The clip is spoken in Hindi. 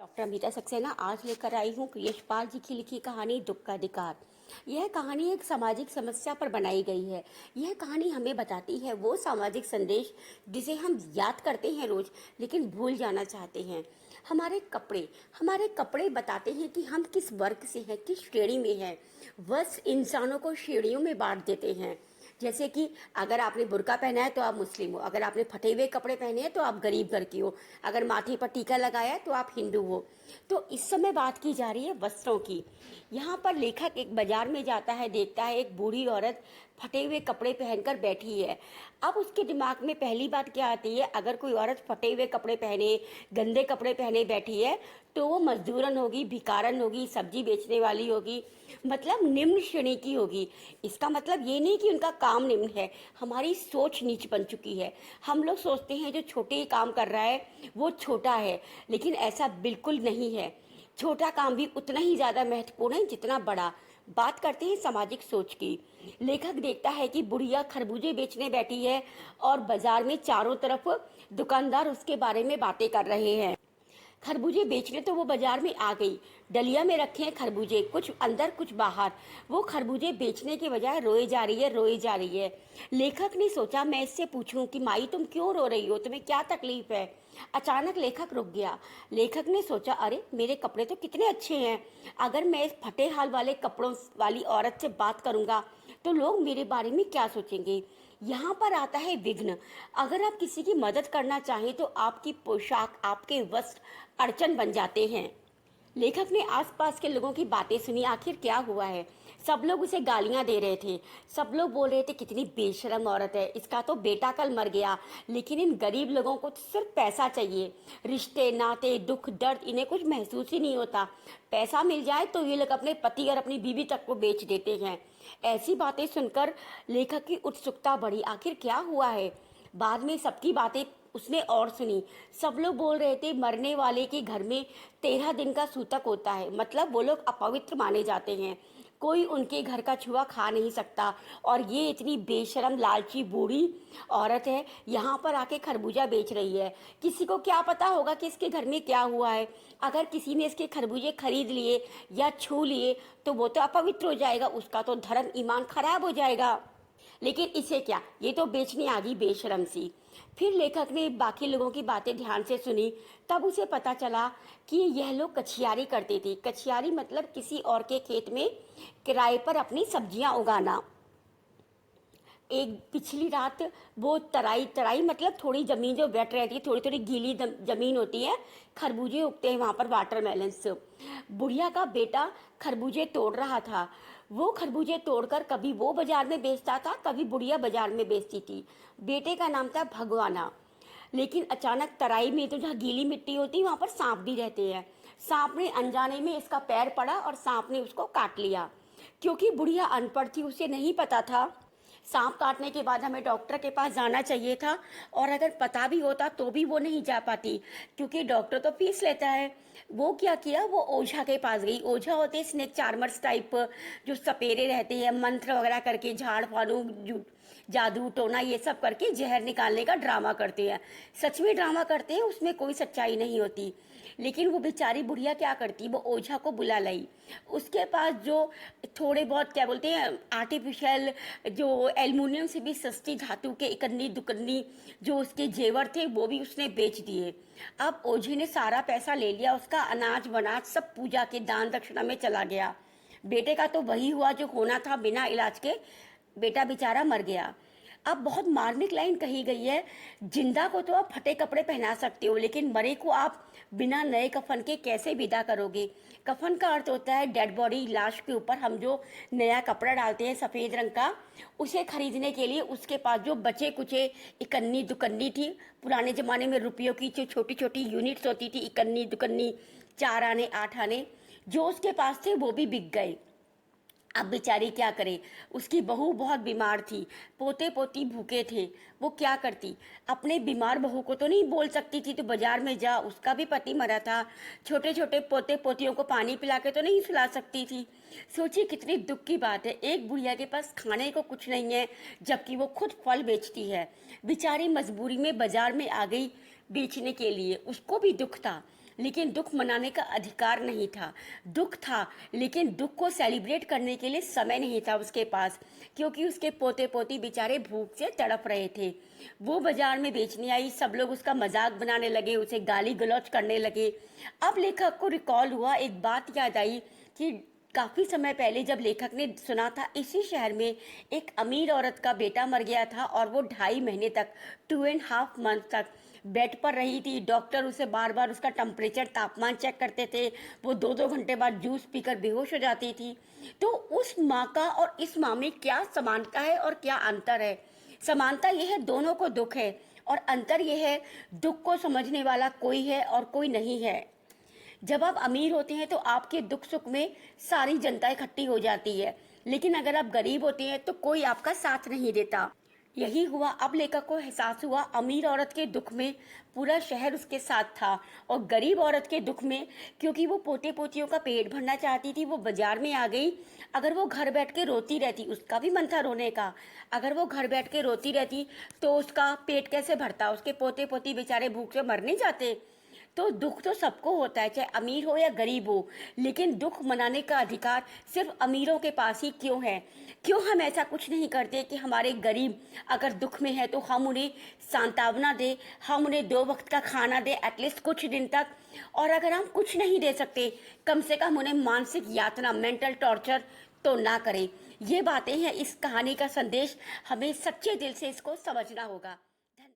डॉक्टर अमिता सक्सेना आज लेकर आई हूँ यशपाल जी की लिखी कहानी दुख का अधिकार। यह कहानी एक सामाजिक समस्या पर बनाई गई है। यह कहानी हमें बताती है वो सामाजिक संदेश जिसे हम याद करते हैं रोज, लेकिन भूल जाना चाहते हैं। हमारे कपड़े बताते हैं कि हम किस वर्ग से हैं, किस श्रेणी में हैं। बस इंसानों को श्रेणियों में बांट देते हैं। जैसे कि अगर आपने बुर्का पहना है तो आप मुस्लिम हो, अगर आपने फटे हुए कपड़े पहने हैं तो आप गरीब घर की हो, अगर माथे पर टीका लगाया है तो आप हिंदू हो। तो इस समय बात की जा रही है वस्त्रों की। यहाँ पर लेखक एक बाजार में जाता है, देखता है एक बूढ़ी औरत फटे हुए कपड़े पहनकर बैठी है। अब उसके दिमाग में पहली बात क्या आती है, अगर कोई औरत फटे हुए कपड़े पहने, गंदे कपड़े पहने बैठी है तो वो मजदूरन होगी, भिखारन होगी, सब्जी बेचने वाली होगी, मतलब निम्न श्रेणी की होगी। इसका मतलब ये नहीं कि उनका काम निम्न है, हमारी सोच नीच बन चुकी है। हम लोग सोचते हैं जो छोटे काम कर रहा है वो छोटा है, लेकिन ऐसा बिल्कुल नहीं है। छोटा काम भी उतना ही ज़्यादा महत्वपूर्ण है जितना बड़ा। बात करते हैं सामाजिक सोच की। लेखक देखता है कि बुढ़िया खरबूजे बेचने बैठी है और बाजार में चारों तरफ दुकानदार उसके बारे में बातें कर रहे हैं। खरबूजे बेचने तो वो बाजार में आ गई। डलिया में रखे हैं खरबूजे, कुछ अंदर कुछ बाहर। वो खरबूजे बेचने के बजाय रोए जा रही है, रोए जा रही है। लेखक ने सोचा मैं इससे पूछूं कि माई तुम क्यों रो रही हो, तुम्हें क्या तकलीफ है। अचानक लेखक रुक गया। लेखक ने सोचा अरे मेरे कपड़े तो कितने अच्छे हैं, अगर मैं इस फटे हाल वाले कपड़ों वाली औरत से बात करूंगा तो लोग मेरे बारे में क्या सोचेंगे। यहाँ पर आता है विघ्न। अगर आप किसी की मदद करना चाहें तो आपकी पोशाक, आपके वस्त्र अड़चन बन जाते हैं। लेखक ने आसपास के लोगों की बातें सुनी, आखिर क्या हुआ है। सब लोग उसे गालियां दे रहे थे। सब लोग बोल रहे थे कितनी बेशरम औरत है, इसका तो बेटा कल मर गया, लेकिन इन गरीब लोगों को तो सिर्फ पैसा चाहिए। रिश्ते नाते दुख दर्द इन्हें कुछ महसूस ही नहीं होता। पैसा मिल जाए तो ये लोग अपने पति और अपनी बीवी तक को बेच देते हैं। ऐसी बातें सुनकर लेखक की उत्सुकता बढ़ी, आखिर क्या हुआ है। बाद में सबकी बातें उसने और सुनी। सब लोग बोल रहे थे मरने वाले के घर में 13 दिन का सूतक होता है, मतलब वो लोग अपवित्र माने जाते हैं, कोई उनके घर का छुआ खा नहीं सकता। और ये इतनी बेशरम लालची बूढ़ी औरत है, यहाँ पर आके खरबूजा बेच रही है। किसी को क्या पता होगा कि इसके घर में क्या हुआ है। अगर किसी ने इसके खरबूजे खरीद लिए या छू लिए तो वो तो अपवित्र हो जाएगा, उसका तो धर्म ईमान खराब हो जाएगा। लेकिन इसे क्या, ये तो बेचने आ गई बेशरम सी। फिर लेखक ने बाकी लोगों की बातें ध्यान से सुनी। तब उसे पता चला कि यह लोग कछियारी करते थे। कछियारी मतलब किसी और के खेत में किराए पर अपनी सब्जियां उगाना। एक पिछली रात वो तराई तराई मतलब थोड़ी जमीन जो वेट रहती है, थोड़ी थोड़ी गीली जमीन होती है, खरबूजे उगते हैं वहां पर, वाटरमेलन से। बुढ़िया का बेटा खरबूजे तोड़ रहा था। वो खरबूजे तोड़कर कभी वो बाजार में बेचता था, कभी बुढ़िया बाजार में बेचती थी। बेटे का नाम था भगवाना। लेकिन अचानक तराई में तो जहाँ गीली मिट्टी होती है वहां पर सांप भी रहते हैं। सांप ने अनजाने में इसका पैर पड़ा और सांप ने उसको काट लिया। क्योंकि बुढ़िया अनपढ़ थी, उसे नहीं पता था सांप काटने के बाद हमें डॉक्टर के पास जाना चाहिए था, और अगर पता भी होता तो भी वो नहीं जा पाती क्योंकि डॉक्टर तो फीस लेता है। वो क्या किया, वो ओझा के पास गई। ओझा होते हैं स्नेक चार्मर्स टाइप, जो सपेरे रहते हैं, मंत्र वगैरह करके झाड़ फाड़ू जादू टोना ये सब करके जहर निकालने का ड्रामा करते हैं। सच में ड्रामा करते हैं, उसमें कोई सच्चाई नहीं होती। लेकिन वो बेचारी बुढ़िया क्या करती, वो ओझा को बुला लाई। उसके पास जो थोड़े बहुत क्या बोलते हैं आर्टिफिशियल, जो एल्युमिनियम से भी सस्ती धातु के इकन्नी दुकन्नी जो उसके जेवर थे वो भी उसने बेच दिए। अब ओझे ने सारा पैसा ले लिया, उसका अनाज वनाज सब पूजा के दान दक्षिणा में चला गया। बेटे का तो वही हुआ जो होना था, बिना इलाज के बेटा बेचारा मर गया। अब बहुत मार्मिक लाइन कही गई है, जिंदा को तो आप फटे कपड़े पहना सकते हो, लेकिन मरे को आप बिना नए कफन के कैसे विदा करोगे। कफन का अर्थ होता है डेड बॉडी, लाश के ऊपर हम जो नया कपड़ा डालते हैं सफ़ेद रंग का, उसे खरीदने के लिए उसके पास जो बचे कुचे इकन्नी दुकन्नी थी, पुराने ज़माने में रुपयों की जो छोटी छोटी यूनिट्स होती थी, इकन्नी दुकन्नी, 4 आने 8 आने, जो उसके पास थे वो भी बिक गए। अब बेचारी क्या करे, उसकी बहू बहुत बीमार थी, पोते पोती भूखे थे। वो क्या करती, अपने बीमार बहू को तो नहीं बोल सकती थी तो बाजार में जा, उसका भी पति मरा था। छोटे छोटे पोते पोतियों को पानी पिला के तो नहीं सुला सकती थी। सोचिए कितनी दुख की बात है, एक बुढ़िया के पास खाने को कुछ नहीं है जबकि वो खुद फल बेचती है। बेचारी मजबूरी में बाजार में आ गई बेचने के लिए, उसको भी दुख था। लेकिन दुख मनाने का अधिकार नहीं था। दुख था, लेकिन दुख को सेलिब्रेट करने के लिए समय नहीं था उसके पास, क्योंकि उसके पोते पोती बेचारे भूख से तड़प रहे थे। वो बाजार में बेचने आई, सब लोग उसका मजाक बनाने लगे, उसे गाली गलौज करने लगे। अब लेखक को रिकॉल हुआ, एक बात याद आई कि काफी समय पहले जब लेखक ने सुना था इसी शहर में एक अमीर औरत का बेटा मर गया था और वो 2.5 महीने तक, 2.5 मंथ तक बेड पर रही थी। डॉक्टर उसे बार बार उसका टेम्परेचर, तापमान चेक करते थे। वो 2-2 घंटे बाद जूस पीकर बेहोश हो जाती थी। तो उस माँ का और इस माँ में क्या समानता है और क्या अंतर है? समानता यह है, दोनों को दुख है, और अंतर यह है, दुख को समझने वाला कोई है और कोई नहीं है। जब आप अमीर होते हैं तो आपके दुख सुख में सारी जनता इकट्ठी हो जाती है, लेकिन अगर आप गरीब होते हैं तो कोई आपका साथ नहीं देता। यही हुआ। अब लेखक को एहसास हुआ, अमीर औरत के दुख में पूरा शहर उसके साथ था, और गरीब औरत के दुख में, क्योंकि वो पोते पोतियों का पेट भरना चाहती थी, वो बाजार में आ गई। अगर वो घर बैठ के रोती रहती, उसका भी मन था रोने का, अगर वो घर बैठ के रोती रहती तो उसका पेट कैसे भरता, उसके पोते पोती बेचारे भूख से मर नहीं जाते। तो दुख तो सबको होता है, चाहे अमीर हो या गरीब हो, लेकिन दुख मनाने का अधिकार सिर्फ अमीरों के पास ही क्यों है? क्यों हम ऐसा कुछ नहीं करते कि हमारे गरीब अगर दुख में है तो हम उन्हें सांत्वना दे, हम उन्हें 2 वक्त का खाना दे, एटलीस्ट कुछ दिन तक। और अगर हम कुछ नहीं दे सकते, कम से कम उन्हें मानसिक यातना, मेंटल टॉर्चर तो ना करें। ये बातें हैं इस कहानी का संदेश, हमें सच्चे दिल से इसको समझना होगा।